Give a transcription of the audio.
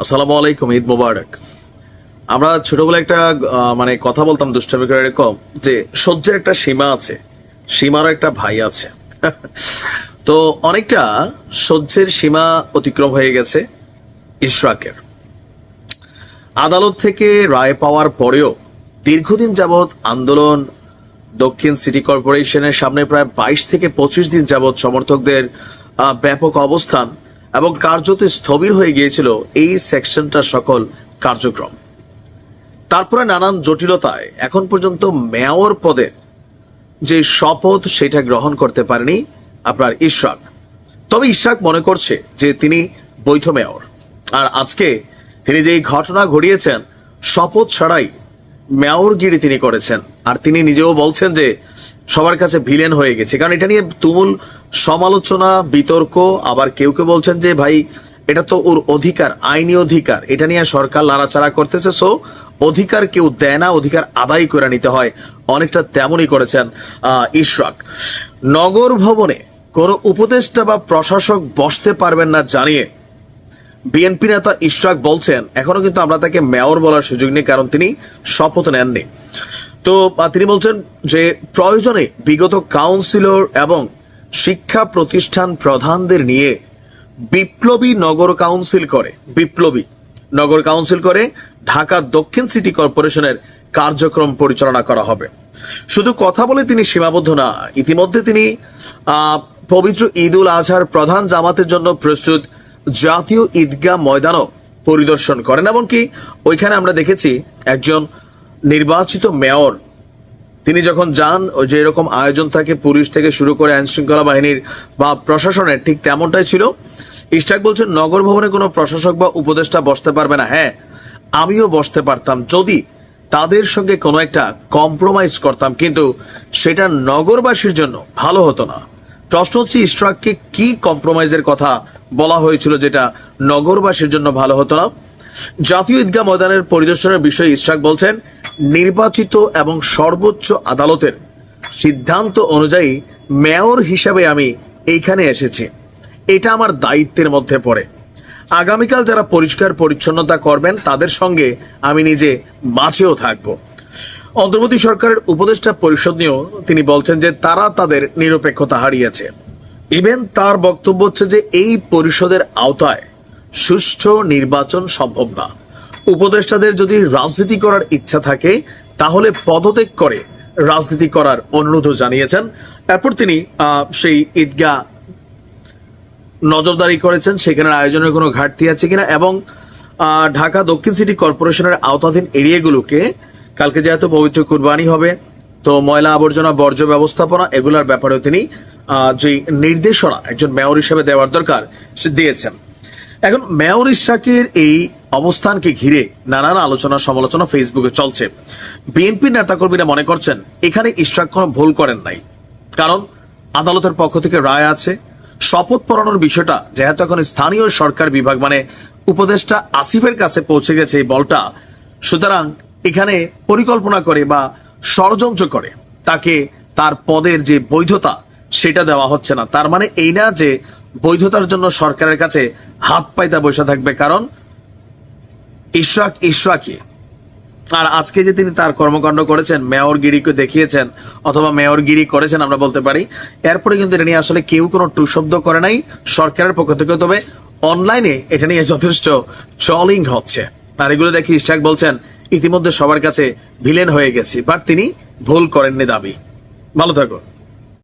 আসসালামু আলাইকুম, ঈদ মোবারক। আমরা ছোটবেলায় একটা কথা বলতাম দুষ্টামি করে এরকম যে সহ্যের একটা সীমা আছে, সীমারও একটা ভাই আছে। তো অনেকটা সহ্যের সীমা অতিক্রম হয়ে গেছে ইশরাকের। আদালত থেকে রায় পাওয়ার পরেও দীর্ঘদিন যাবৎ আন্দোলন, দক্ষিণ সিটি কর্পোরেশনের সামনে প্রায় 22 থেকে 25 দিন যাবৎ সমর্থকদের ব্যাপক অবস্থান এবং কার্যত স্থবির হয়ে গিয়েছিল এই সেকশনটার সকল কার্যক্রম। তারপরে নানান জটিলতায় এখন পর্যন্ত মেয়র পদের যে শপথ সেটা গ্রহণ করতে পারেনি আপনার ইশরাক। তবে ইশরাক মনে করছে যে তিনি বৈধ মেয়র, আর আজকে তিনি যেই ঘটনা ঘটিয়েছেন শপথ ছাড়াই মেয়রগিরি তিনি করেছেন, আর তিনি নিজেও বলছেন যে সবার কাছে ভিলেন হয়ে গেছে। কারণ এটা নিয়ে তুমুল সমালোচনা, বিতর্ক, আবার কেউ কেউ বলছেন যে ভাই এটা তো ওর অধিকার, আইনি অধিকার, এটা নিয়ে সরকার নাড়াচাড়া করতেছে, সো অধিকার কেউ দেয় না, অধিকার আদায় করে নিতে হয়। অনেকটা তেমনই করেছেন ইশরাক। নগর ভবনে কোনো উপদেষ্টা বা প্রশাসক বসতে পারবেন না জানিয়ে বিএনপি নেতা ইশরাক বলছেন এখনো কিন্তু আমরা তাকে মেয়র বলার সুযোগ নেই, কারণ তিনি শপথ নেননি। তো তিনি বলছেন যে প্রয়োজনে বিগত কাউন্সিলর এবং শিক্ষা প্রতিষ্ঠান প্রধানদের নিয়ে বিপ্লবী নগর কাউন্সিল করে ঢাকা দক্ষিণ সিটি কর্পোরেশনের কার্যক্রম পরিচালনা করা হবে। শুধু কথা বলে তিনি সীমাবদ্ধ না, ইতিমধ্যে তিনি পবিত্র ঈদ উল আজহার প্রধান জামাতের জন্য প্রস্তুত জাতীয় ঈদগাহ ময়দানও পরিদর্শন করেন। এমনকি ওইখানে আমরা দেখেছি একজন নির্বাচিত মেয়র তিনি যখন যান, যে এরকম আয়োজন থাকে পুলিশ থেকে শুরু করে আইন শৃঙ্খলা বাহিনীর বা প্রশাসনের, ঠিক তেমনটাই ছিল। ইশরাক বলছেন নগর ভবনে কোনো প্রশাসক বা উপদেষ্টা বসতে পারবে না। হ্যাঁ, আমিও বসতে পারতাম যদি তাদের সঙ্গে কোনো একটা কম্প্রোমাইজ করতাম, কিন্তু সেটা নগরবাসীর জন্য ভালো হতো না। প্রশ্ন হচ্ছে ইশরাককে কি কম্প্রোমাইজের কথা বলা হয়েছিল যেটা নগরবাসীর জন্য ভালো হতো না? জাতীয় ঈদগাহ ময়দানের পরিদর্শনের বিষয়ে ইশরাক বলছেন নির্বাচিত এবং সর্বোচ্চ আদালতের সিদ্ধান্ত অনুযায়ী মেয়র হিসাবে আমি এইখানে এসেছি, এটা আমার দায়িত্বের মধ্যে পড়ে। আগামীকাল যারা পরিষ্কার পরিচ্ছন্নতা করবেন তাদের সঙ্গে আমি নিজে মাঝেও থাকব। অন্তর্বর্তী সরকারের উপদেষ্টা পরিষদ নিয়েও তিনি বলছেন যে তারা তাদের নিরপেক্ষতা হারিয়েছে। ইভেন তার বক্তব্য হচ্ছে যে এই পরিষদের আওতায় সুষ্ঠু নির্বাচন সম্ভব না। উপদেষ্টাদের যদি রাজনীতি করার ইচ্ছা থাকে তাহলে পদত্যাগ করে রাজনীতি করার অনুরোধও জানিয়েছেন। এরপর তিনি সেই ঈদগাহ নজরদারি করেছেন সেখানে আয়োজনের কোনো ঘাটতি আছে কিনা, এবং ঢাকা দক্ষিণ সিটি কর্পোরেশনের আওতাধীন এরিয়াগুলোকে কালকে যেহেতু পবিত্র কুরবানি হবে, তো ময়লা আবর্জনা বর্জ্য ব্যবস্থাপনা এগুলোর ব্যাপারেও তিনি যে নির্দেশনা একজন মেয়র হিসেবে দেওয়ার দরকার সে দিয়েছেন। এখন মেয়র ইশরাকের এই অবস্থানকে ঘিরে নানান আলোচনা সমালোচনা ফেসবুকে চলছে। বিএনপির নেতাকর্মীরা মনে করছেন এখানে ইশরাক কোনো ভুল করেন নাই, কারণ আদালতের পক্ষ থেকে রায় আছে। শপথ পড়ানোর বিষয়টা যেহেতু এখন স্থানীয় সরকার বিভাগ উপদেষ্টা আসিফের কাছে পৌঁছে গেছে এই বলটা, সুতরাং এখানে পরিকল্পনা করে বা ষড়যন্ত্র করে তাকে তার পদের যে বৈধতা সেটা দেওয়া হচ্ছে না। তার মানে এই না যে বৈধতার জন্য সরকারের কাছে হাত পাইতা বসে থাকবে, কারণ ইশরাকই। আর আজকে যে তিনি তার কর্মকাণ্ড করেছেন, মেয়রগিরিকে দেখিয়েছেন অথবা মেয়রগিরি করেছেন আমরা বলতে পারি, এরপরে কিন্তু এটা নিয়ে আসলে কেউ কোনো টু শব্দ করে নাই সরকারের পক্ষ থেকে। তবে অনলাইনে এটা নিয়ে যথেষ্ট ট্রলিং হচ্ছে, আর এগুলো দেখি ইশরাক বলছেন ইতিমধ্যে সবার কাছে ভিলেন হয়ে গেছি, বাট তিনি ভুল করেননি দাবি। ভালো থাকো।